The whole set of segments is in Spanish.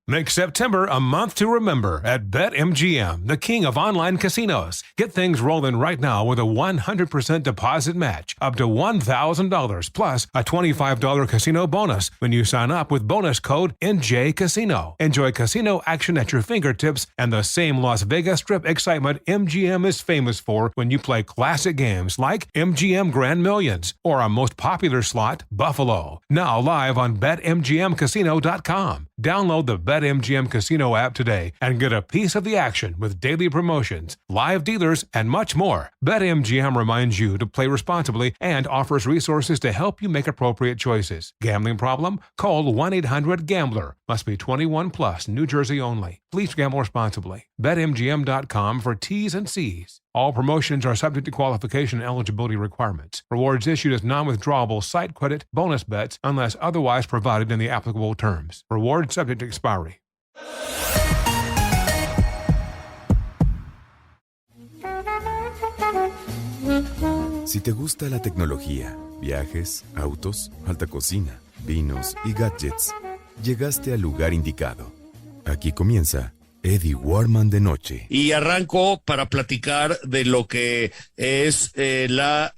Make September a month to remember at BetMGM, the king of online casinos. Get things rolling right now with a 100% deposit match up to $1,000 plus a $25 casino bonus when you sign up with bonus code NJCasino. Enjoy casino action at your fingertips and the same Las Vegas Strip excitement MGM is famous for when you play classic games like MGM Grand Millions or our most popular slot, Buffalo. Now live on BetMGMCasino.com. Download the BetMGM Casino app today and get a piece of the action with daily promotions, live dealers, and much more. BetMGM reminds you to play responsibly and offers resources to help you make appropriate choices. Gambling problem? Call 1-800-GAMBLER. Must be 21 plus, New Jersey only. Please gamble responsibly. BetMGM.com for T's and C's. All promotions are subject to qualification and eligibility requirements. Rewards issued as non-withdrawable site credit bonus bets unless otherwise provided in the applicable terms. Rewards subject to expiry. Si te gusta la tecnología, viajes, autos, alta cocina, vinos y gadgets, llegaste al lugar indicado. Aquí comienza Eddie Warman de Noche. Y arranco para platicar de lo que es la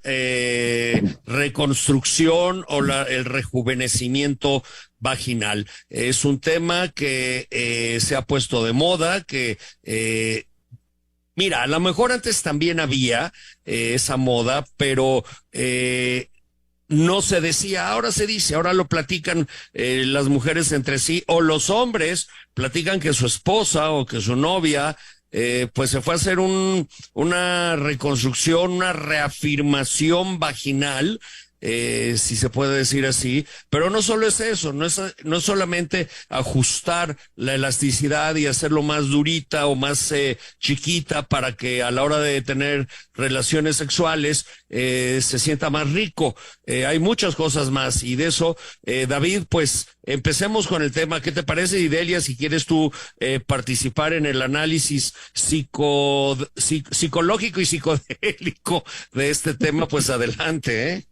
reconstrucción o el rejuvenecimiento vaginal. Es un tema que se ha puesto de moda, que mira, a lo mejor antes también había esa moda, pero no se decía, ahora se dice, ahora lo platican las mujeres entre sí, o los hombres platican que su esposa o que su novia pues se fue a hacer una reconstrucción, una reafirmación vaginal, si se puede decir así, pero no solo es eso, no es solamente ajustar la elasticidad y hacerlo más durita o más chiquita para que a la hora de tener relaciones sexuales se sienta más rico. Hay muchas cosas más y de eso, David, pues empecemos con el tema. ¿Qué te parece, Idalia? Si quieres tú participar en el análisis psicológico y psicodélico de este tema, pues adelante, ¿eh?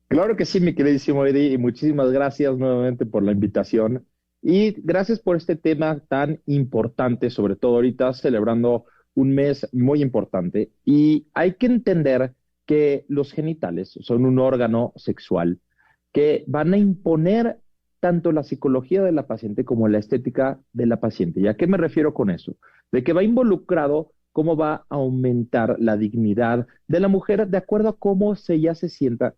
Claro que sí, mi queridísimo Eddie, y muchísimas gracias nuevamente por la invitación y gracias por este tema tan importante, sobre todo ahorita celebrando un mes muy importante. Y hay que entender que los genitales son un órgano sexual que van a imponer tanto la psicología de la paciente como la estética de la paciente. ¿Y a qué me refiero con eso? De que va involucrado cómo va a aumentar la dignidad de la mujer de acuerdo a cómo ella se sienta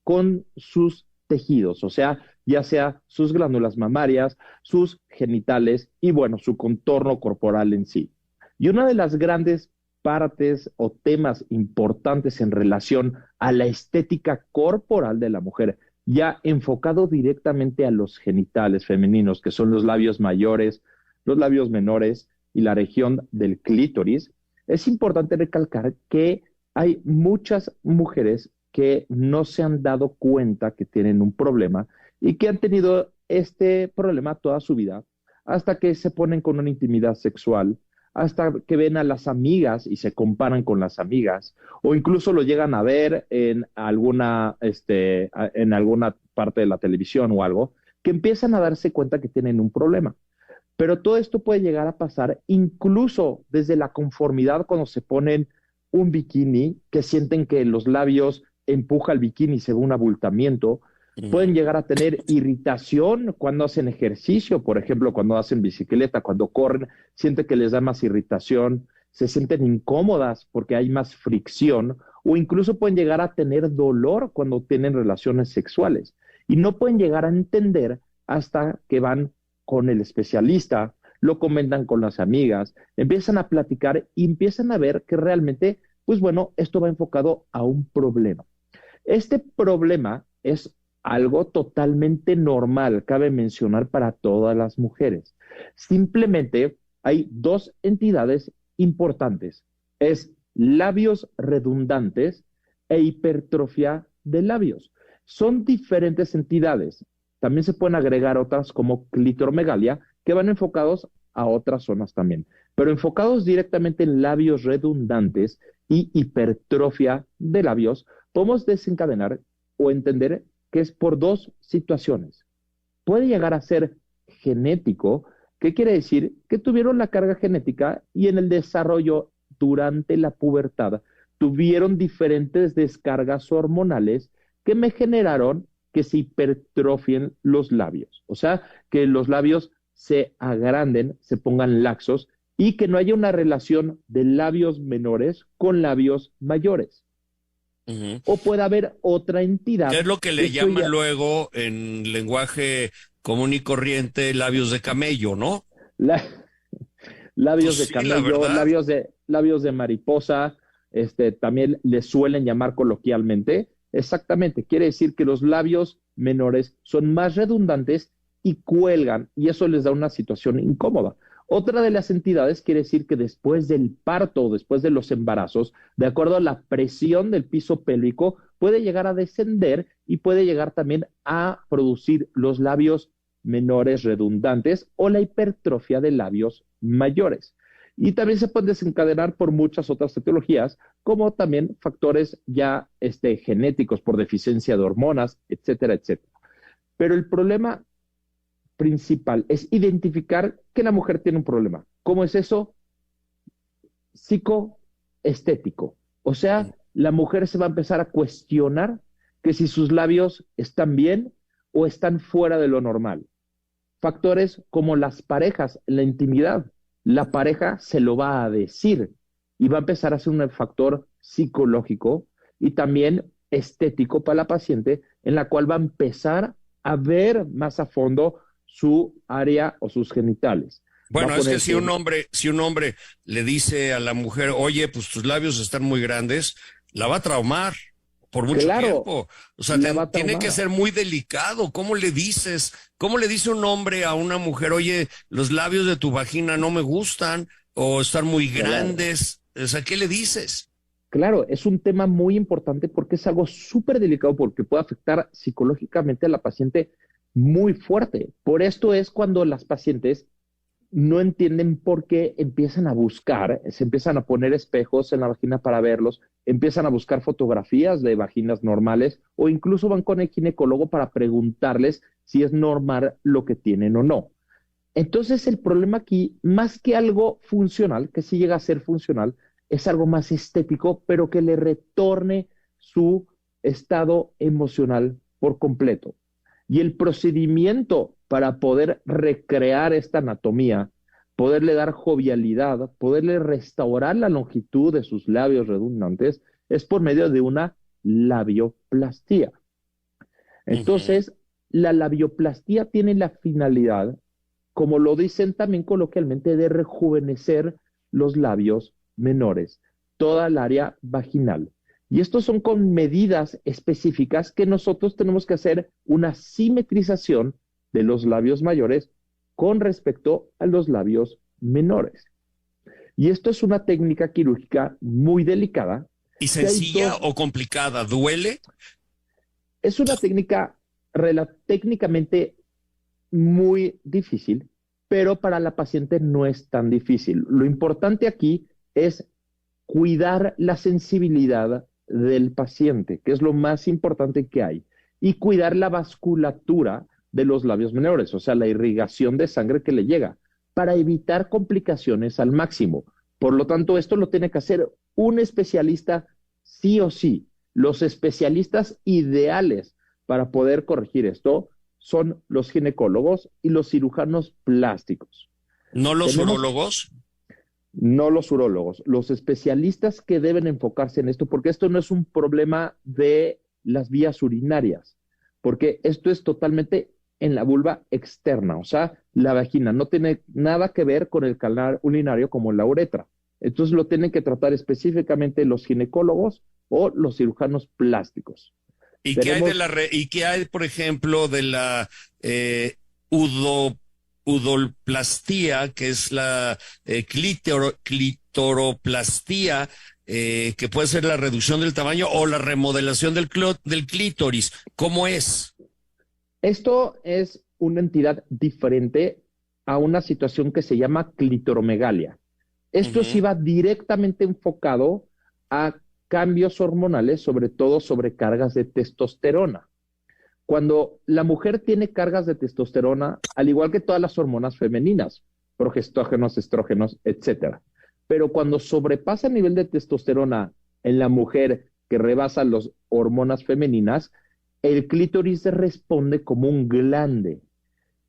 con sus tejidos, o sea, ya sea sus glándulas mamarias, sus genitales y, bueno, su contorno corporal en sí. Y una de las grandes partes o temas importantes en relación a la estética corporal de la mujer, ya enfocado directamente a los genitales femeninos, que son los labios mayores, los labios menores, y la región del clítoris, es importante recalcar que hay muchas mujeres que no se han dado cuenta que tienen un problema y que han tenido este problema toda su vida, hasta que se ponen con una intimidad sexual, hasta que ven a las amigas y se comparan con las amigas, o incluso lo llegan a ver en alguna parte de la televisión o algo, que empiezan a darse cuenta que tienen un problema. Pero todo esto puede llegar a pasar incluso desde la conformidad cuando se ponen un bikini, que sienten que los labios empuja el bikini y se ve un abultamiento. Pueden llegar a tener irritación cuando hacen ejercicio, por ejemplo, cuando hacen bicicleta, cuando corren, sienten que les da más irritación, se sienten incómodas porque hay más fricción, o incluso pueden llegar a tener dolor cuando tienen relaciones sexuales. Y no pueden llegar a entender hasta que van con el especialista, lo comentan con las amigas, empiezan a platicar y empiezan a ver que realmente, pues bueno, esto va enfocado a un problema. Este problema es algo totalmente normal, cabe mencionar, para todas las mujeres. Simplemente hay dos entidades importantes, es labios redundantes e hipertrofia de labios. Son diferentes entidades. También se pueden agregar otras como clitoromegalia, que van enfocados a otras zonas también, pero enfocados directamente en labios redundantes y hipertrofia de labios, podemos desencadenar o entender que es por dos situaciones. Puede llegar a ser genético. ¿Qué quiere decir? Que tuvieron la carga genética y en el desarrollo durante la pubertad tuvieron diferentes descargas hormonales que me generaron que se hipertrofien los labios. O sea, que los labios se agranden, se pongan laxos y que no haya una relación de labios menores con labios mayores. Ujú. O puede haber otra entidad. ¿Qué es lo que le Esto llaman ya- luego en lenguaje común y corriente labios de camello, ¿no? la- labios Pues de sí, la camello, verdad. labios de mariposa, también les suelen llamar coloquialmente. Exactamente, quiere decir que los labios menores son más redundantes y cuelgan, y eso les da una situación incómoda. Otra de las entidades quiere decir que después del parto o después de los embarazos, de acuerdo a la presión del piso pélvico, puede llegar a descender y puede llegar también a producir los labios menores redundantes o la hipertrofia de labios mayores. Y también se puede desencadenar por muchas otras etiologías, como también factores ya genéticos por deficiencia de hormonas, etcétera, etcétera. Pero el problema principal es identificar que la mujer tiene un problema. ¿Cómo es eso? Psicoestético. O sea, la mujer se va a empezar a cuestionar que si sus labios están bien o están fuera de lo normal. Factores como las parejas, la intimidad. La pareja se lo va a decir y va a empezar a ser un factor psicológico y también estético para la paciente, en la cual va a empezar a ver más a fondo su área o sus genitales. Va Bueno, a es que poner si un hombre le dice a la mujer, oye, pues tus labios están muy grandes, la va a traumar por mucho claro, tiempo. O sea, la va a tiene que traumar. ser muy delicado. ¿Cómo le dices? ¿Cómo le dice un hombre a una mujer, oye, los labios de tu vagina no me gustan o están muy Claro. grandes? O sea, ¿qué le dices? Claro, es un tema muy importante porque es algo súper delicado porque puede afectar psicológicamente a la paciente muy fuerte. Por esto es cuando las pacientes no entienden por qué empiezan a buscar, se empiezan a poner espejos en la vagina para verlos, empiezan a buscar fotografías de vaginas normales o incluso van con el ginecólogo para preguntarles si es normal lo que tienen o no. Entonces el problema aquí, más que algo funcional, que sí llega a ser funcional, es algo más estético, pero que le retorne su estado emocional por completo. Y el procedimiento para poder recrear esta anatomía, poderle dar jovialidad, poderle restaurar la longitud de sus labios redundantes, es por medio de una labioplastía. Ujú. Entonces, la labioplastía tiene la finalidad, como lo dicen también coloquialmente, de rejuvenecer los labios menores, toda el área vaginal. Y estos son con medidas específicas que nosotros tenemos que hacer una simetrización de los labios mayores con respecto a los labios menores. Y esto es una técnica quirúrgica muy delicada, ¿Y que hay sencilla dos, o complicada? ¿Duele? es una técnica técnicamente muy difícil, pero para la paciente no es tan difícil. Lo importante aquí es cuidar la sensibilidad del paciente, que es lo más importante que hay, y cuidar la vasculatura de los labios menores, o sea, la irrigación de sangre que le llega, para evitar complicaciones al máximo. Por lo tanto, esto lo tiene que hacer un especialista sí o sí. Los especialistas ideales para poder corregir esto son los ginecólogos y los cirujanos plásticos. ¿No los Tenemos urólogos? no los urólogos, los especialistas que deben enfocarse en esto, porque esto no es un problema de las vías urinarias, porque esto es totalmente en la vulva externa, o sea, la vagina no tiene nada que ver con el canal urinario como la uretra. Entonces lo tienen que tratar específicamente los ginecólogos o los cirujanos plásticos. ¿Y qué hay Tenemos y qué hay, por ejemplo, de la udo, udolplastía, que es la clitoroplastía, que puede ser la reducción del tamaño o la remodelación del clítoris? ¿Cómo es? Esto es una entidad diferente a una situación que se llama clitoromegalia. Esto sí Ujú. va directamente enfocado a cambios hormonales, sobre todo sobre cargas de testosterona. Cuando la mujer tiene cargas de testosterona, al igual que todas las hormonas femeninas, progestógenos, estrógenos, etcétera. Pero cuando sobrepasa el nivel de testosterona en la mujer que rebasa las hormonas femeninas, el clítoris responde como un glande,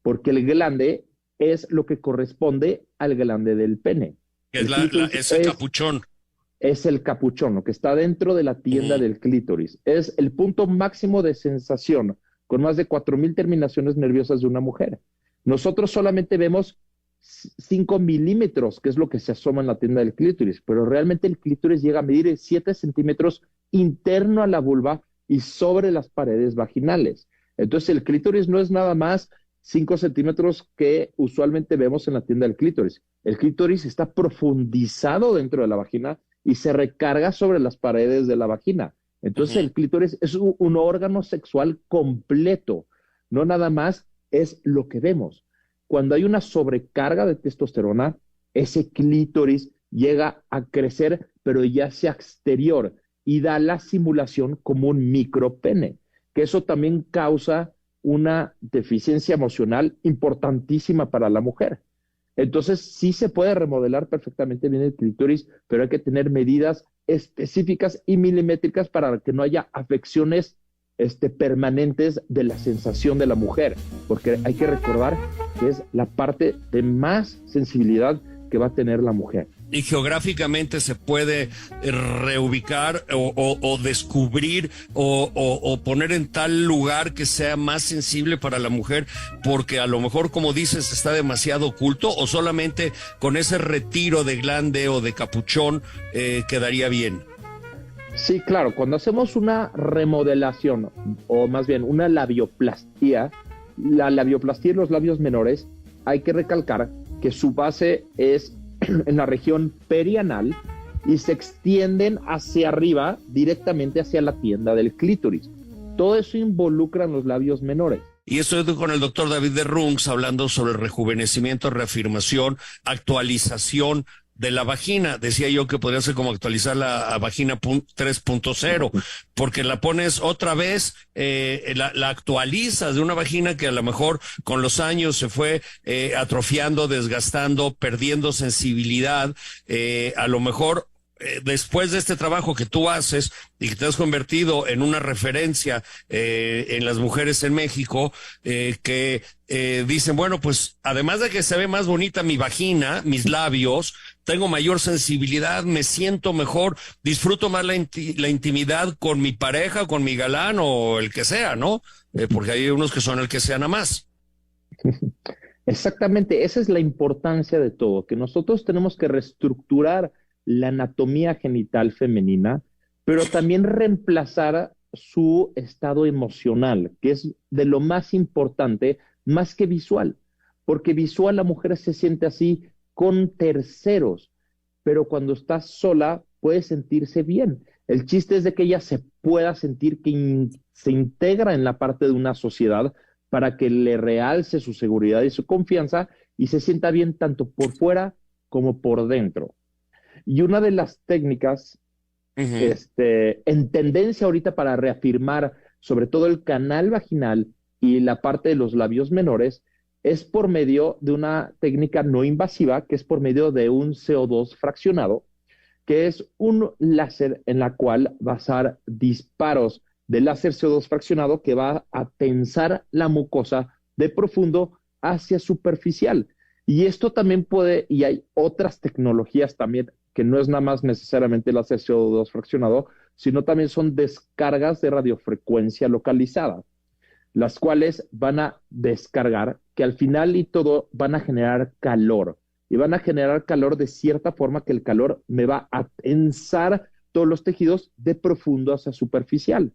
porque el glande es lo que corresponde al glande del pene. Es el capuchón. Es el capuchón, lo que está dentro de la tienda del clítoris. Es el punto máximo de sensación, con más de 4,000 terminaciones nerviosas de una mujer. Nosotros solamente vemos 5 milímetros, que es lo que se asoma en la tienda del clítoris, pero realmente el clítoris llega a medir 7 centímetros interno a la vulva y sobre las paredes vaginales. Entonces el clítoris no es nada más 5 centímetros que usualmente vemos en la tienda del clítoris. El clítoris está profundizado dentro de la vagina y se recarga sobre las paredes de la vagina. Entonces el clítoris es un órgano sexual completo, no nada más es lo que vemos. Cuando hay una sobrecarga de testosterona, ese clítoris llega a crecer, pero ya hacia exterior y da la simulación como un micropene, que eso también causa una deficiencia emocional importantísima para la mujer. Entonces sí se puede remodelar perfectamente bien el clítoris, pero hay que tener medidas específicas y milimétricas para que no haya afecciones permanentes de la sensación de la mujer, porque hay que recordar que es la parte de más sensibilidad que va a tener la mujer. Y geográficamente se puede reubicar o descubrir o poner en tal lugar que sea más sensible para la mujer, porque a lo mejor, como dices, está demasiado oculto, o solamente con ese retiro de glande o de capuchón quedaría bien. Sí, claro, cuando hacemos una remodelación, o más bien una labioplastía, la labioplastía en los labios menores, hay que recalcar que su base es en la región perianal y se extienden hacia arriba, directamente hacia la tienda del clítoris. Todo eso involucra en los labios menores. Y estoy con el doctor David de Rungs hablando sobre rejuvenecimiento, reafirmación, actualización de la vagina. Decía yo que podría ser como actualizar la vagina 3.0, porque la pones otra vez, la actualizas de una vagina que a lo mejor con los años se fue atrofiando, desgastando, perdiendo sensibilidad. A lo mejor después de este trabajo que tú haces y que te has convertido en una referencia en las mujeres en México, que dicen, bueno, pues además de que se ve más bonita mi vagina, mis labios, tengo mayor sensibilidad, me siento mejor, disfruto más la intimidad con mi pareja, con mi galán o el que sea, ¿no? Porque hay unos que son el que sea nada más. Exactamente, esa es la importancia de todo, que nosotros tenemos que reestructurar la anatomía genital femenina, pero también reemplazar su estado emocional, que es de lo más importante, más que visual, porque visual la mujer se siente así con terceros, pero cuando está sola puede sentirse bien. El chiste es de que ella se pueda sentir que se integra en la parte de una sociedad para que le realce su seguridad y su confianza y se sienta bien tanto por fuera como por dentro. Y una de las técnicas en tendencia ahorita para reafirmar sobre todo el canal vaginal y la parte de los labios menores es por medio de una técnica no invasiva, que es por medio de un CO2 fraccionado, que es un láser en la cual va a usar disparos de láser CO2 fraccionado que va a tensar la mucosa de profundo hacia superficial. Y esto también puede, y hay otras tecnologías también, que no es nada más necesariamente el láser CO2 fraccionado, sino también son descargas de radiofrecuencia localizada, las cuales van a descargar, que al final y todo van a generar calor. Y van a generar calor de cierta forma que el calor me va a tensar todos los tejidos de profundo hacia superficial.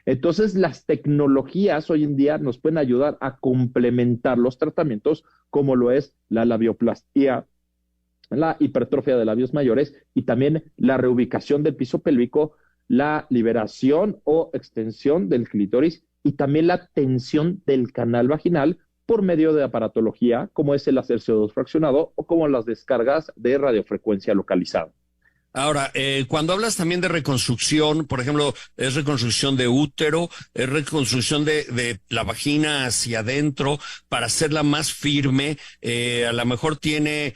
Entonces, las tecnologías hoy en día nos pueden ayudar a complementar los tratamientos, como lo es la labioplastía, la hipertrofia de labios mayores y también la reubicación del piso pélvico, la liberación o extensión del clítoris y también la tensión del canal vaginal por medio de aparatología, como es el láser CO2 fraccionado o como las descargas de radiofrecuencia localizada. Ahora, cuando hablas también de reconstrucción, por ejemplo, es reconstrucción de útero, es reconstrucción de la vagina hacia adentro para hacerla más firme, a lo mejor tiene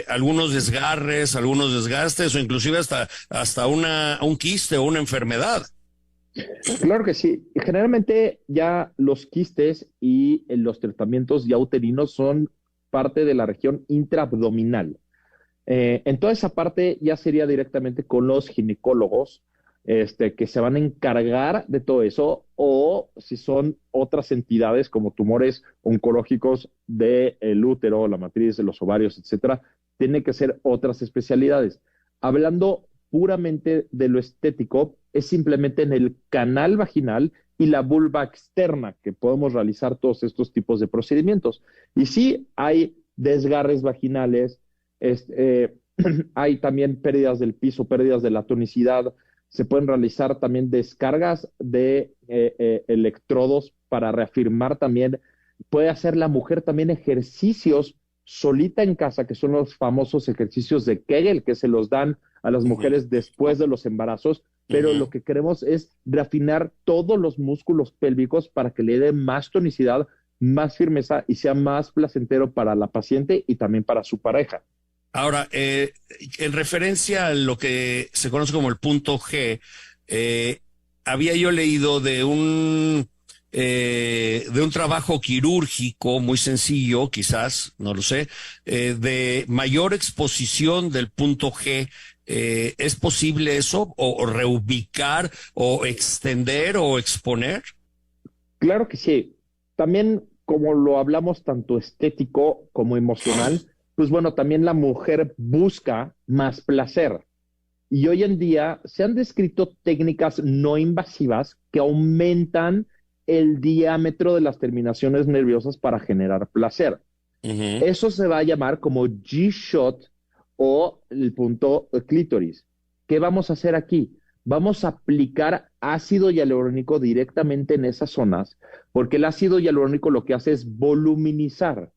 algunos desgarres, algunos desgastes o inclusive hasta un quiste o una enfermedad. Claro que sí. Generalmente ya los quistes y los tratamientos ya uterinos son parte de la región intraabdominal. En toda esa parte ya sería directamente con los ginecólogos, que se van a encargar de todo eso, o si son otras entidades como tumores oncológicos del útero, la matriz, de los ovarios, etcétera, tiene que ser otras especialidades. Hablando puramente de lo estético, es simplemente en el canal vaginal y la vulva externa que podemos realizar todos estos tipos de procedimientos. Y sí, hay desgarres vaginales, hay también pérdidas del piso, pérdidas de la tonicidad, se pueden realizar también descargas de electrodos para reafirmar también, puede hacer la mujer también ejercicios solita en casa, que son los famosos ejercicios de Kegel, que se los dan a las mujeres después de los embarazos, pero lo que queremos es reafinar todos los músculos pélvicos para que le dé más tonicidad, más firmeza y sea más placentero para la paciente y también para su pareja. Ahora, en referencia a lo que se conoce como el punto G, había yo leído de un trabajo quirúrgico muy sencillo, quizás, no lo sé, de mayor exposición del punto G. ¿Es posible eso? ¿O reubicar, o extender, o exponer? Claro que sí. También, como lo hablamos tanto estético como emocional, pues bueno, también la mujer busca más placer. Y hoy en día se han descrito técnicas no invasivas que aumentan el diámetro de las terminaciones nerviosas para generar placer. Eso se va a llamar como G-Shot o el punto clítoris. ¿Qué vamos a hacer aquí? Vamos a aplicar ácido hialurónico directamente en esas zonas, porque el ácido hialurónico lo que hace es voluminizar.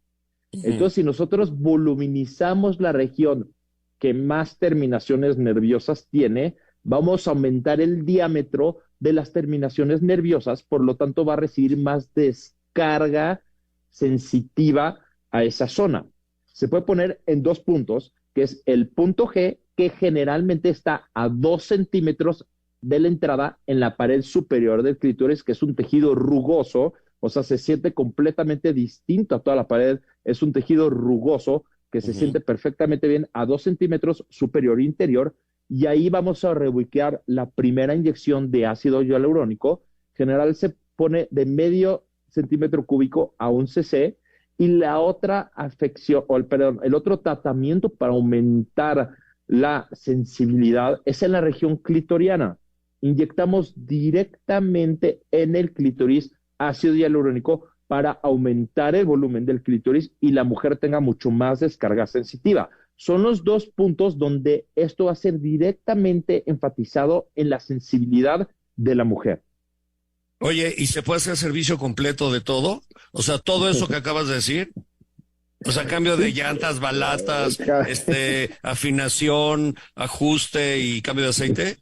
Entonces, si nosotros voluminizamos la región que más terminaciones nerviosas tiene, vamos a aumentar el diámetro de las terminaciones nerviosas, por lo tanto va a recibir más descarga sensitiva a esa zona. Se puede poner en 2 puntos, que es el punto G, que generalmente está a 2 centímetros de la entrada en la pared superior del clítoris, que es un tejido rugoso, o sea, se siente completamente distinto a toda la pared, es un tejido rugoso que se siente perfectamente bien a 2 centímetros superior e interior, y ahí vamos a reubicar la primera inyección de ácido hialurónico. En general se pone de medio centímetro cúbico a 1 cc, y la otra afección, el otro tratamiento para aumentar la sensibilidad es en la región clitoriana. Inyectamos directamente en el clítoris ácido hialurónico para aumentar el volumen del clítoris y la mujer tenga mucho más descarga sensitiva. Son los 2 puntos donde esto va a ser directamente enfatizado en la sensibilidad de la mujer. Oye, ¿y se puede hacer servicio completo de todo? O sea, todo eso que acabas de decir. O sea, cambio de llantas, balatas, afinación, ajuste y cambio de aceite.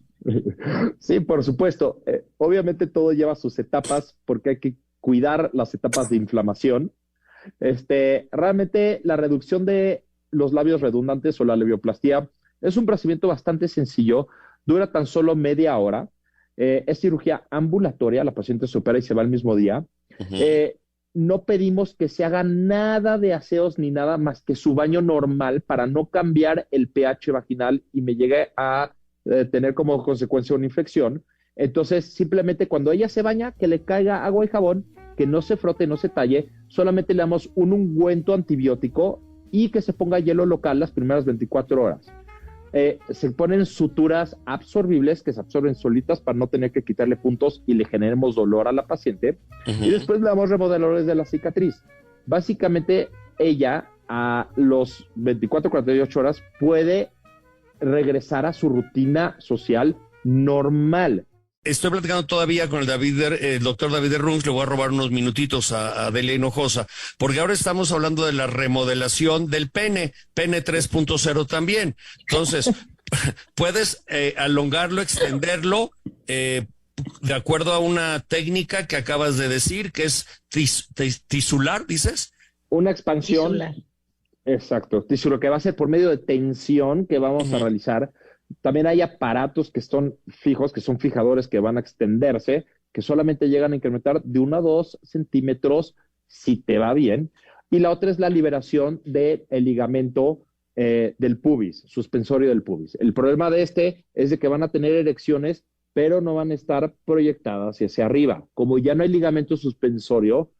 Sí, por supuesto. Obviamente todo lleva sus etapas porque hay que cuidar las etapas de inflamación. Realmente la reducción de los labios redundantes o la labioplastía es un procedimiento bastante sencillo, dura tan solo media hora, es cirugía ambulatoria, la paciente se opera y se va el mismo día. No pedimos que se haga nada de aseos ni nada más que su baño normal para no cambiar el pH vaginal y me llegue a tener como consecuencia una infección. Entonces, simplemente cuando ella se baña, que le caiga agua y jabón, que no se frote, no se talle, solamente le damos un ungüento antibiótico y que se ponga hielo local las primeras 24 horas. Se ponen suturas absorbibles que se absorben solitas para no tener que quitarle puntos y le generemos dolor a la paciente. Y después le damos remodeladores de la cicatriz. Básicamente, ella a los 24-48 horas puede regresar a su rutina social normal. Estoy platicando todavía con el doctor David Runz, le voy a robar unos minutitos a Delia Hinojosa, porque ahora estamos hablando de la remodelación del pene 3.0 también. Entonces, puedes alongarlo, extenderlo, de acuerdo a una técnica que acabas de decir, que es tisular, ¿dices? Una expansión. Tisular. Exacto, tisular, que va a ser por medio de tensión que vamos a realizar. También hay aparatos que son fijos, que son fijadores que van a extenderse, que solamente llegan a incrementar de 1 a 2 centímetros si te va bien. Y la otra es la liberación del ligamento del pubis, suspensorio del pubis. El problema de este es de que van a tener erecciones, pero no van a estar proyectadas hacia arriba. Como ya no hay ligamento suspensorio,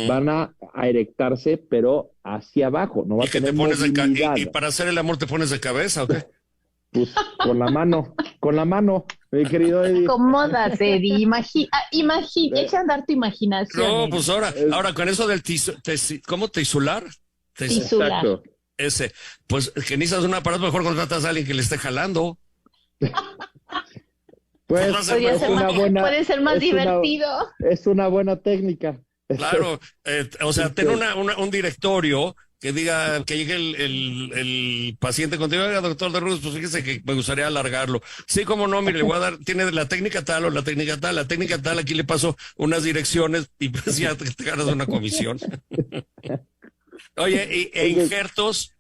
van a erectarse, pero hacia abajo. No va ¿Y a que tener te pones movilidad. y para hacer el amor te pones de cabeza o qué? Pues con la mano, mi querido Eddie. Acomódate, Eddie. Echa a andar tu imaginación. No, Eddie. pues ahora con eso del ¿cómo tisular? Tisular. Exacto. Ese, pues que necesitas un aparato, mejor contratas a alguien que le esté jalando. Pues Podría ser puede ser más divertido. Es una buena técnica. Claro, o sea, tener un directorio que diga, que llegue el paciente contigo, oiga, doctor de Ruz, pues fíjese que me gustaría alargarlo. Sí, cómo no, mire, le voy a dar, tiene la técnica tal o la técnica tal, aquí le paso unas direcciones y pues ya te ganas una comisión. Oye, e injertos.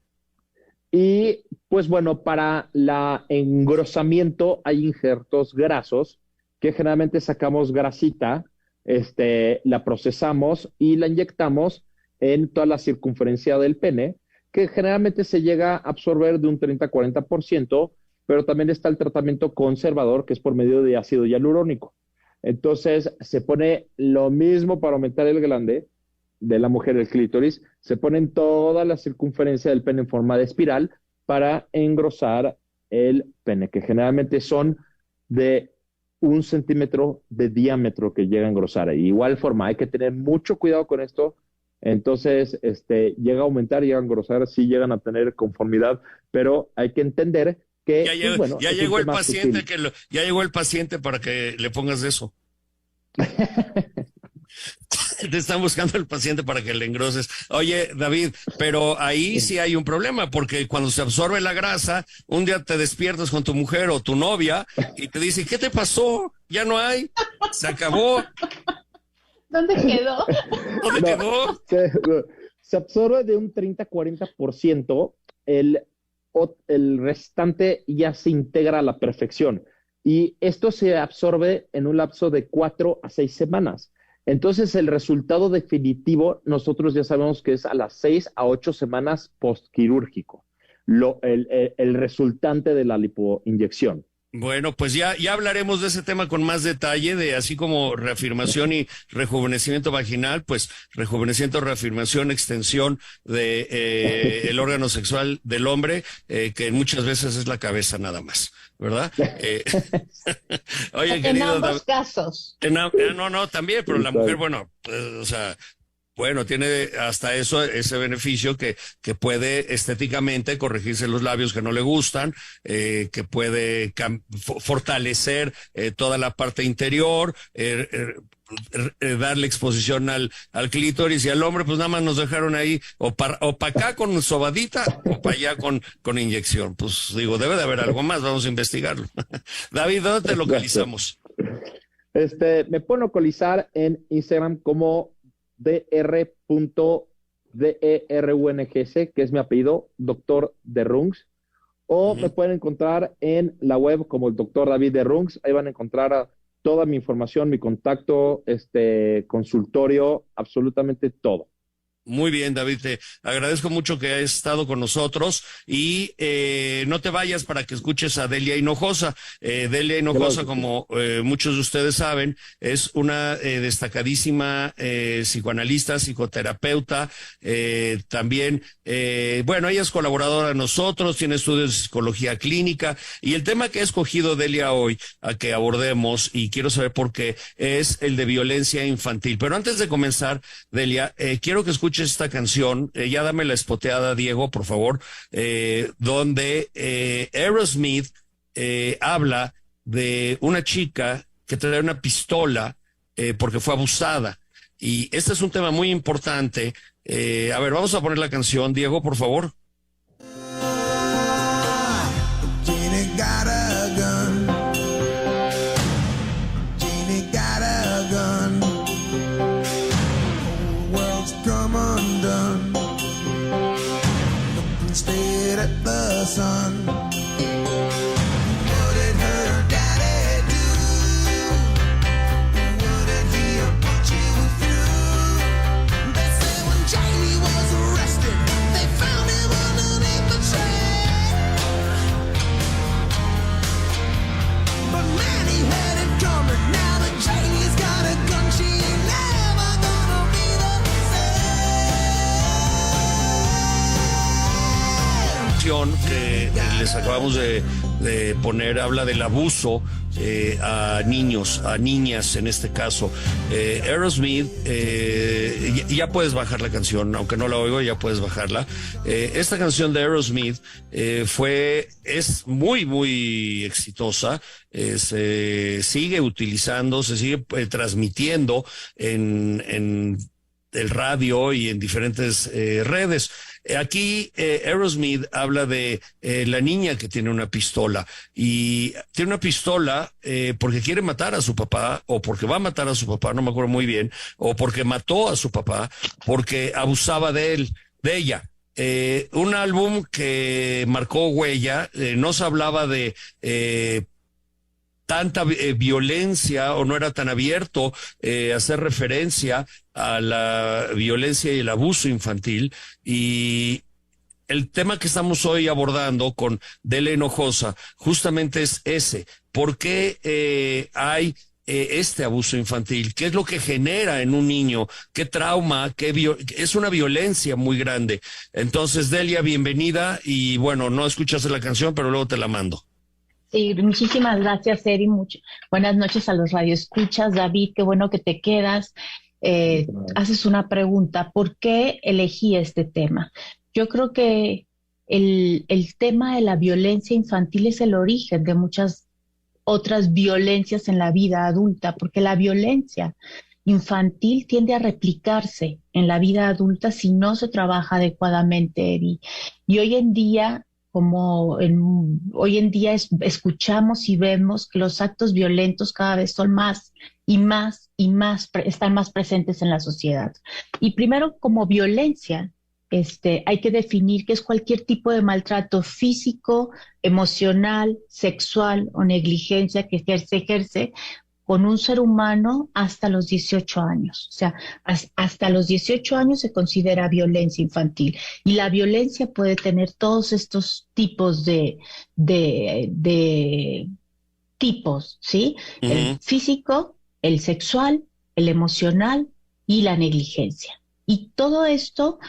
Y pues bueno, para la engrosamiento hay injertos grasos que generalmente sacamos grasita, la procesamos y la inyectamos en toda la circunferencia del pene, que generalmente se llega a absorber de un 30-40%, pero también está el tratamiento conservador, que es por medio de ácido hialurónico. Entonces, se pone lo mismo para aumentar el glande de la mujer, el clítoris, se pone en toda la circunferencia del pene en forma de espiral para engrosar el pene, que generalmente son de 1 centímetro de diámetro que llega a engrosar. De igual forma, hay que tener mucho cuidado con esto. Entonces, llega a aumentar, llega a engrosar, sí llegan a tener conformidad, pero hay que entender que ya llegó el paciente ya llegó el paciente para que le pongas eso. Te están buscando el paciente para que le engroses. Oye, David, pero ahí sí hay un problema, porque cuando se absorbe la grasa, un día te despiertas con tu mujer o tu novia y te dice, ¿qué te pasó? Ya no hay, se acabó. ¿Dónde quedó? ¿Dónde quedó? Se absorbe de un 30-40%, el restante ya se integra a la perfección. Y esto se absorbe en un lapso de 4 a 6 semanas. Entonces, el resultado definitivo, nosotros ya sabemos que es a las 6 a 8 semanas postquirúrgico, el resultante de la lipoinyección. Bueno, pues ya hablaremos de ese tema con más detalle, de así como reafirmación y rejuvenecimiento vaginal, pues rejuvenecimiento, reafirmación, extensión de el órgano sexual del hombre, que muchas veces es la cabeza nada más, ¿verdad? Oye, en querido, ambos casos. No, también, pero la mujer, bueno, o sea, bueno, tiene hasta eso, ese beneficio que puede estéticamente corregirse los labios que no le gustan, que puede fortalecer toda la parte interior, darle exposición al clítoris, y al hombre pues nada más nos dejaron ahí o para acá con sobadita o para allá con inyección. Pues digo, debe de haber algo más, vamos a investigarlo. David, ¿dónde te localizamos? Me pueden localizar en Instagram como dr.derungc, que es mi apellido, doctor Derungs, o me pueden encontrar en la web como el doctor David Derungs. Ahí van a encontrar toda mi información, mi contacto, consultorio, absolutamente todo. Muy bien, David, te agradezco mucho que hayas estado con nosotros y no te vayas para que escuches a Delia Hinojosa. Delia Hinojosa, como muchos de ustedes saben, es una destacadísima psicoanalista, psicoterapeuta, también, bueno, ella es colaboradora de nosotros, tiene estudios de psicología clínica, y el tema que ha escogido Delia hoy a que abordemos, y quiero saber por qué, es el de violencia infantil. Pero antes de comenzar, Delia, quiero que escuches esta canción, ya dame la espoteada, Diego, por favor, donde Aerosmith habla de una chica que trae una pistola porque fue abusada. Y este es un tema muy importante. A ver, vamos a poner la canción, Diego, por favor. and stared at the sun. What did her daddy do? What did he put you through? They say when Jamie was arrested, they found him underneath the tree. But man, he had it coming. Now that Jamie's got a gun, she ain't never gonna be the Que les acabamos de poner habla del abuso a niños, a niñas en este caso. Aerosmith, ya puedes bajar la canción, aunque no la oigo, ya puedes bajarla. Esta canción de Aerosmith es muy, muy exitosa. Se sigue utilizando, se sigue transmitiendo en el radio y en diferentes redes. Aquí Aerosmith habla de la niña que tiene una pistola y tiene una pistola porque quiere matar a su papá o porque va a matar a su papá, no me acuerdo muy bien, o porque mató a su papá porque abusaba de ella. Un álbum que marcó huella, no se hablaba de tanta violencia o no era tan abierto hacer referencia a la violencia y el abuso infantil, y el tema que estamos hoy abordando con Dele Hinojosa justamente es ese. ¿Por qué hay este abuso infantil? ¿Qué es lo que genera en un niño? ¿Qué trauma? Es una violencia muy grande. Entonces, Delia, bienvenida, y bueno, no escuchaste la canción, pero luego te la mando. Sí, muchísimas gracias, Eri. Buenas noches a los radioescuchas. David, qué bueno que te quedas. Haces una pregunta, ¿por qué elegí este tema? Yo creo que el tema de la violencia infantil es el origen de muchas otras violencias en la vida adulta, porque la violencia infantil tiende a replicarse en la vida adulta si no se trabaja adecuadamente, Eri. Y hoy en día, escuchamos y vemos que los actos violentos cada vez son más y más y más, están más presentes en la sociedad. Y primero, como violencia, hay que definir que es cualquier tipo de maltrato físico, emocional, sexual o negligencia que se ejerce con un ser humano hasta los 18 años. O sea, hasta los 18 años se considera violencia infantil. Y la violencia puede tener todos estos tipos de tipos, ¿sí? Uh-huh. El físico, el sexual, el emocional y la negligencia. Y todo esto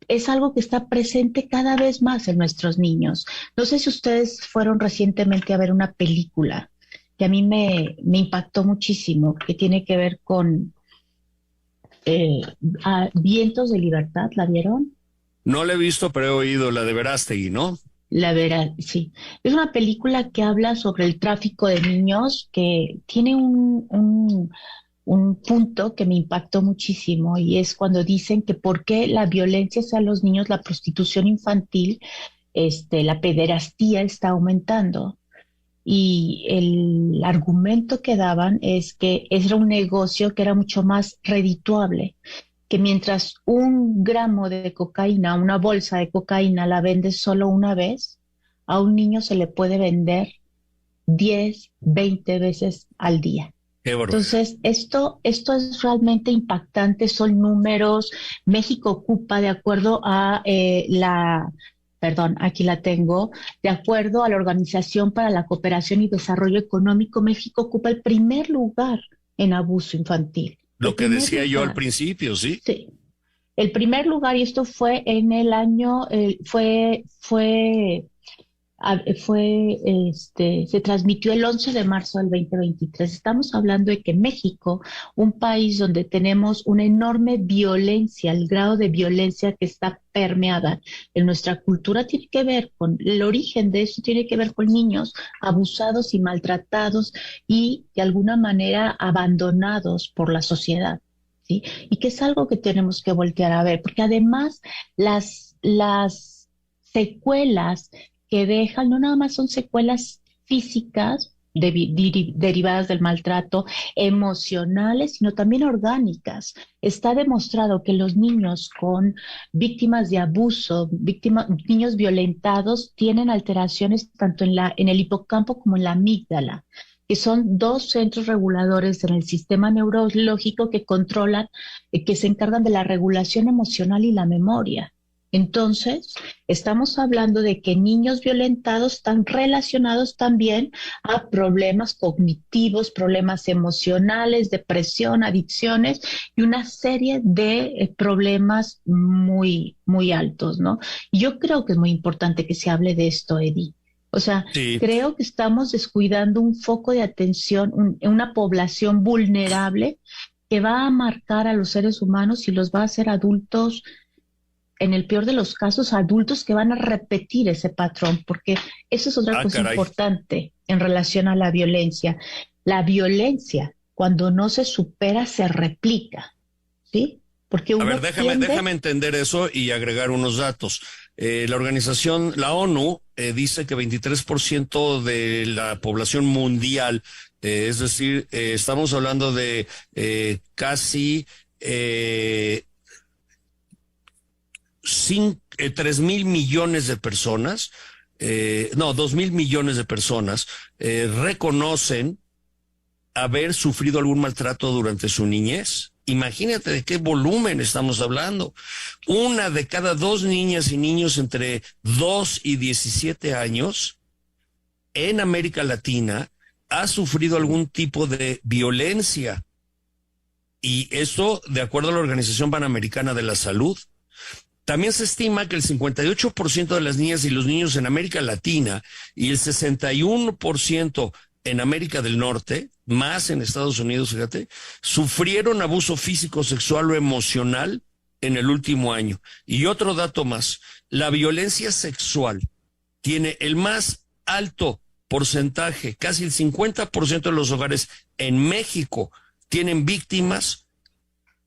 es algo que está presente cada vez más en nuestros niños. No sé si ustedes fueron recientemente a ver una película que a mí me impactó muchísimo, que tiene que ver con Vientos de Libertad. ¿La vieron? No la he visto, pero he oído, la de Verástegui, ¿no? Sí. Es una película que habla sobre el tráfico de niños, que tiene un punto que me impactó muchísimo, y es cuando dicen que por qué la violencia hacia los niños, la prostitución infantil, la pederastía está aumentando. Y el argumento que daban es que era un negocio que era mucho más redituable, que mientras 1 gramo de cocaína, una bolsa de cocaína la vendes solo una vez, a un niño se le puede vender 10, 20 veces al día. Entonces, esto es realmente impactante, son números. México ocupa, de acuerdo a aquí la tengo, de acuerdo a la Organización para la Cooperación y Desarrollo Económico, México ocupa el primer lugar en abuso infantil. Lo que decía yo al principio, ¿sí? Sí. El primer lugar, y esto fue en el año, se transmitió el 11 de marzo del 2023. Estamos hablando de que México, un país donde tenemos una enorme violencia, el grado de violencia que está permeada en nuestra cultura, tiene que ver con el origen de eso, tiene que ver con niños abusados y maltratados y de alguna manera abandonados por la sociedad, ¿sí? Y que es algo que tenemos que voltear a ver, porque además las secuelas que dejan no nada más son secuelas físicas derivadas del maltrato, emocionales, sino también orgánicas. Está demostrado que los niños con víctimas de abuso, niños violentados, tienen alteraciones tanto en el hipocampo como en la amígdala, que son dos centros reguladores en el sistema neurológico que controlan, que se encargan de la regulación emocional y la memoria. Entonces, estamos hablando de que niños violentados están relacionados también a problemas cognitivos, problemas emocionales, depresión, adicciones y una serie de problemas muy, muy altos, ¿no? Yo creo que es muy importante que se hable de esto, Eddie. O sea, Sí. creo que estamos descuidando un foco de atención, una población vulnerable que va a marcar a los seres humanos y los va a hacer adultos, en el peor de los casos, adultos que van a repetir ese patrón, porque eso es otra cosa Caray. importante en relación a la violencia. La violencia, cuando no se supera, se replica, ¿sí? Porque A uno ver, tiende- déjame entender eso y agregar unos datos. La organización, la ONU, dice que 23% de la población mundial, es decir, estamos hablando de casi 3.000 millones de personas, 2.000 millones de personas reconocen haber sufrido algún maltrato durante su niñez. Imagínate de qué volumen estamos hablando. 1 de cada 2 niñas y niños entre 2 y 17 años en América Latina ha sufrido algún tipo de violencia. Y esto de acuerdo a la Organización Panamericana de la Salud. También se estima que el 58% de las niñas y los niños en América Latina y el 61% en América del Norte, más en Estados Unidos, fíjate, sufrieron abuso físico, sexual o emocional en el último año. Y otro dato más, la violencia sexual tiene el más alto porcentaje, casi el 50% de los hogares en México tienen víctimas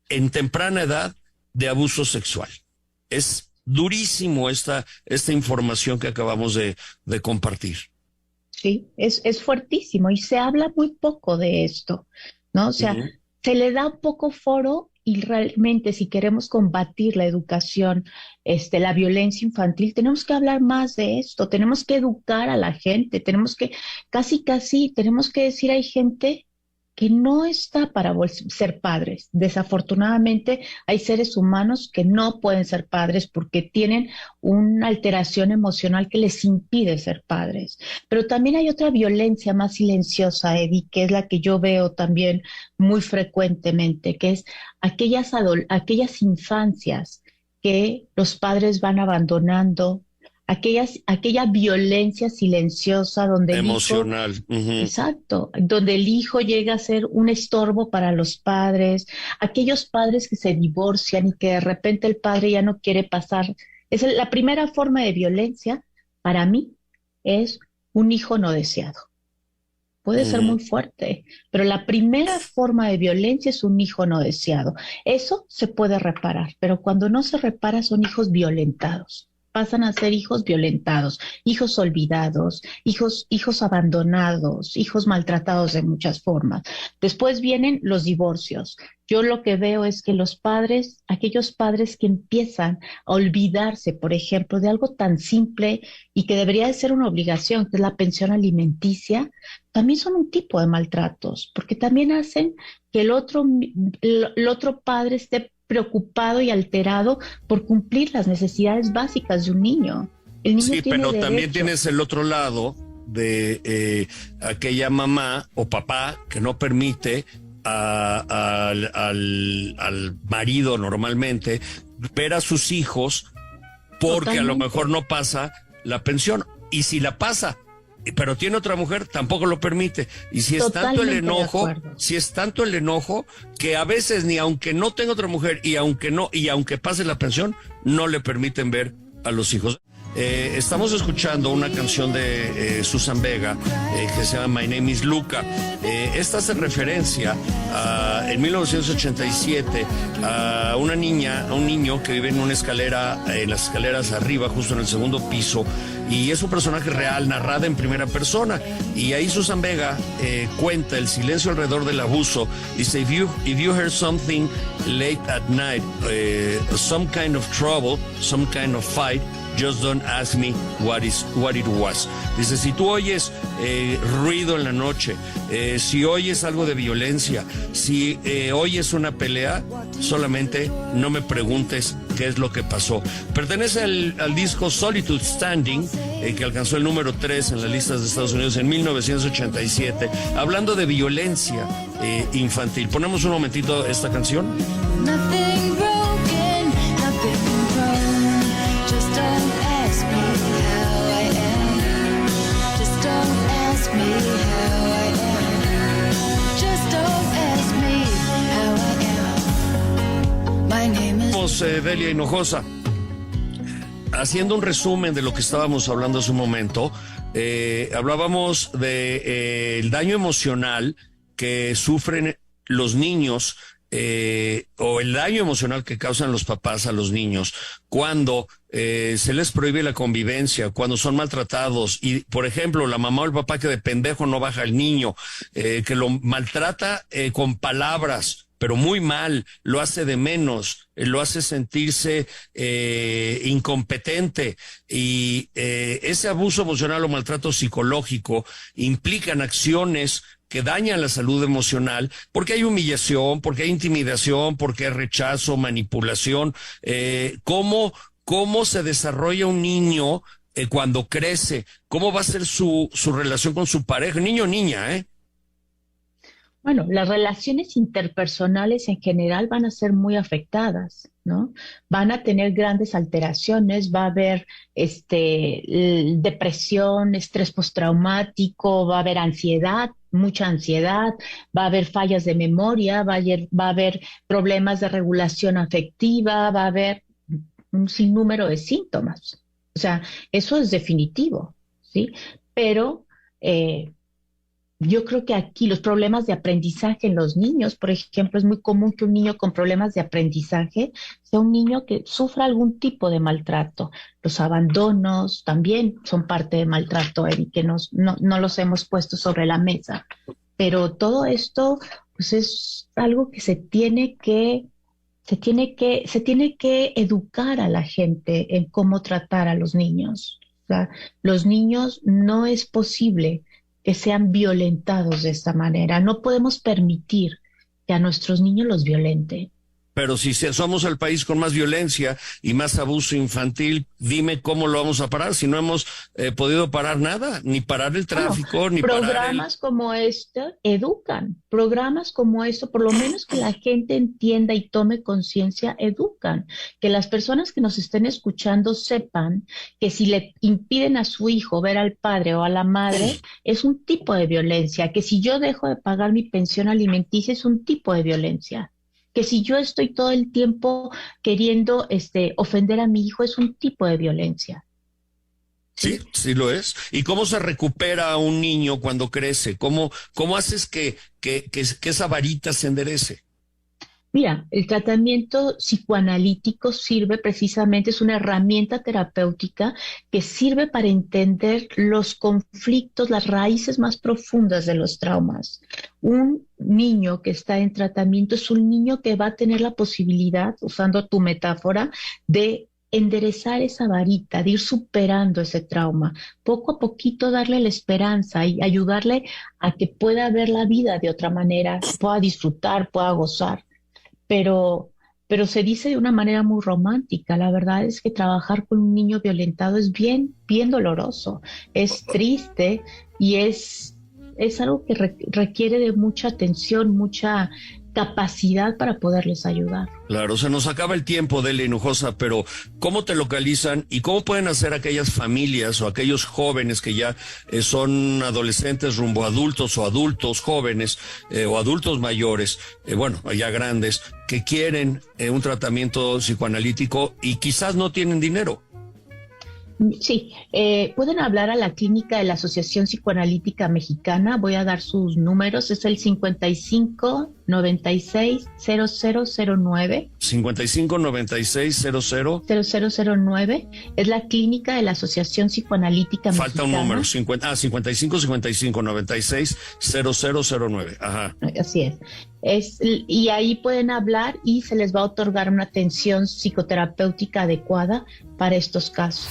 en temprana edad de abuso sexual. Es durísimo esta información que acabamos de compartir. Sí, es fuertísimo y se habla muy poco de esto, ¿no? O sea, Ujú. se le da un poco foro y realmente si queremos combatir la educación, la violencia infantil, tenemos que hablar más de esto, tenemos que educar a la gente, tenemos que, casi, tenemos que decir, hay gente que no está para ser padres. Desafortunadamente, hay seres humanos que no pueden ser padres porque tienen una alteración emocional que les impide ser padres. Pero también hay otra violencia más silenciosa, Eddie, que es la que yo veo también muy frecuentemente, que es aquellas infancias que los padres van abandonando, aquella violencia silenciosa donde el hijo... Emocional. Ujú. Exacto, donde el hijo llega a ser un estorbo para los padres, aquellos padres que se divorcian y que de repente el padre ya no quiere pasar. La primera forma de violencia para mí es un hijo no deseado. Puede ser muy fuerte, pero la primera forma de violencia es un hijo no deseado. Eso se puede reparar, pero cuando no se repara son hijos violentados. Pasan a ser hijos violentados, hijos olvidados, hijos abandonados, hijos maltratados de muchas formas. Después vienen los divorcios. Yo lo que veo es que los padres, aquellos padres que empiezan a olvidarse, por ejemplo, de algo tan simple y que debería de ser una obligación, que es la pensión alimenticia, también son un tipo de maltratos, porque también hacen que el otro padre esté preocupado y alterado por cumplir las necesidades básicas de un niño. El niño Sí, tiene pero también derecho. tienes el otro lado de aquella mamá o papá que no permite al marido normalmente ver a sus hijos porque a lo Totalmente. mejor no pasa la pensión. Y si la pasa, pero tiene otra mujer, tampoco lo permite. Y si es tanto el Totalmente de enojo, acuerdo. si es tanto el enojo que a veces ni aunque no tenga otra mujer y aunque pase la pensión, no le permiten ver a los hijos. Estamos escuchando una canción de Susan Vega que se llama My Name is Luca. Esta hace referencia en 1987 a una niña, a un niño que vive en una escalera, en las escaleras arriba, justo en el segundo piso, y es un personaje real, narrada en primera persona. Y ahí Susan Vega cuenta el silencio alrededor del abuso. Dice, if you heard something late at night, some kind of trouble, some kind of fight, just don't ask me what it was. Dice, si tú oyes ruido en la noche, si oyes algo de violencia, si oyes una pelea, solamente no me preguntes qué es lo que pasó. Pertenece al disco Solitude Standing, que alcanzó el número 3 en las listas de Estados Unidos en 1987, hablando de violencia infantil. Ponemos un momentito esta canción. Nothing broken, nothing wrong. Just don't ask me how I am. Just don't ask me how I am. Just don't ask me how I am. My name is Delia Hinojosa, haciendo un resumen de lo que estábamos hablando hace un momento, hablábamos de el daño emocional que sufren los niños, o el daño emocional que causan los papás a los niños cuando se les prohíbe la convivencia, cuando son maltratados y, por ejemplo, la mamá o el papá que de pendejo no baja al niño, que lo maltrata con palabras, pero muy mal, lo hace de menos, lo hace sentirse incompetente, y ese abuso emocional o maltrato psicológico implican acciones que dañan la salud emocional, porque hay humillación, porque hay intimidación, porque hay rechazo, manipulación. ¿Cómo se desarrolla un niño cuando crece? ¿Cómo va a ser su relación con su pareja? Niño o niña, Bueno, las relaciones interpersonales en general van a ser muy afectadas, ¿no? Van a tener grandes alteraciones, va a haber depresión, estrés postraumático, va a haber ansiedad, mucha ansiedad, va a haber fallas de memoria, va a haber problemas de regulación afectiva, va a haber un sinnúmero de síntomas. O sea, eso es definitivo, ¿sí? Pero yo creo que aquí los problemas de aprendizaje en los niños, por ejemplo, es muy común que un niño con problemas de aprendizaje sea un niño que sufra algún tipo de maltrato. Los abandonos también son parte de maltrato, Eddie, que no los hemos puesto sobre la mesa. Pero todo esto, pues, es algo que se tiene que educar a la gente en cómo tratar a los niños. O sea, los niños no es posible que sean violentados de esta manera. No podemos permitir que a nuestros niños los violenten. Pero si somos el país con más violencia y más abuso infantil, dime cómo lo vamos a parar si no hemos podido parar nada, ni parar el tráfico, ni parar programas como este educan, programas como esto, por lo menos que la gente entienda y tome conciencia, educan, que las personas que nos estén escuchando sepan que si le impiden a su hijo ver al padre o a la madre, es un tipo de violencia, que si yo dejo de pagar mi pensión alimenticia es un tipo de violencia, que si yo estoy todo el tiempo queriendo ofender a mi hijo es un tipo de violencia. Sí, sí lo es. ¿Y cómo se recupera un niño cuando crece? ¿Cómo haces que esa varita se enderece? Mira, el tratamiento psicoanalítico sirve precisamente, es una herramienta terapéutica que sirve para entender los conflictos, las raíces más profundas de los traumas. Un niño que está en tratamiento es un niño que va a tener la posibilidad, usando tu metáfora, de enderezar esa varita, de ir superando ese trauma, poco a poquito darle la esperanza y ayudarle a que pueda ver la vida de otra manera, pueda disfrutar, pueda gozar. Pero se dice de una manera muy romántica. La verdad es que trabajar con un niño violentado es bien doloroso, es triste y es algo que requiere de mucha atención, mucha capacidad para poderles ayudar. Claro, se nos acaba el tiempo, Delia Hinojosa, pero ¿cómo te localizan y cómo pueden hacer aquellas familias o aquellos jóvenes que ya son adolescentes rumbo a adultos o adultos jóvenes o adultos mayores, ya grandes, que quieren un tratamiento psicoanalítico y quizás no tienen dinero? Sí, pueden hablar a la clínica de la Asociación Psicoanalítica Mexicana. Voy a dar sus números. Es el 55 96 0009. 55 96 00. 0009. Es la clínica de la Asociación Psicoanalítica Falta Mexicana. un número. 55 55 96 0009. Ajá. Así es. Y ahí pueden hablar y se les va a otorgar una atención psicoterapéutica adecuada para estos casos.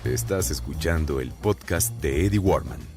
Estás escuchando el podcast de Eddie Warman.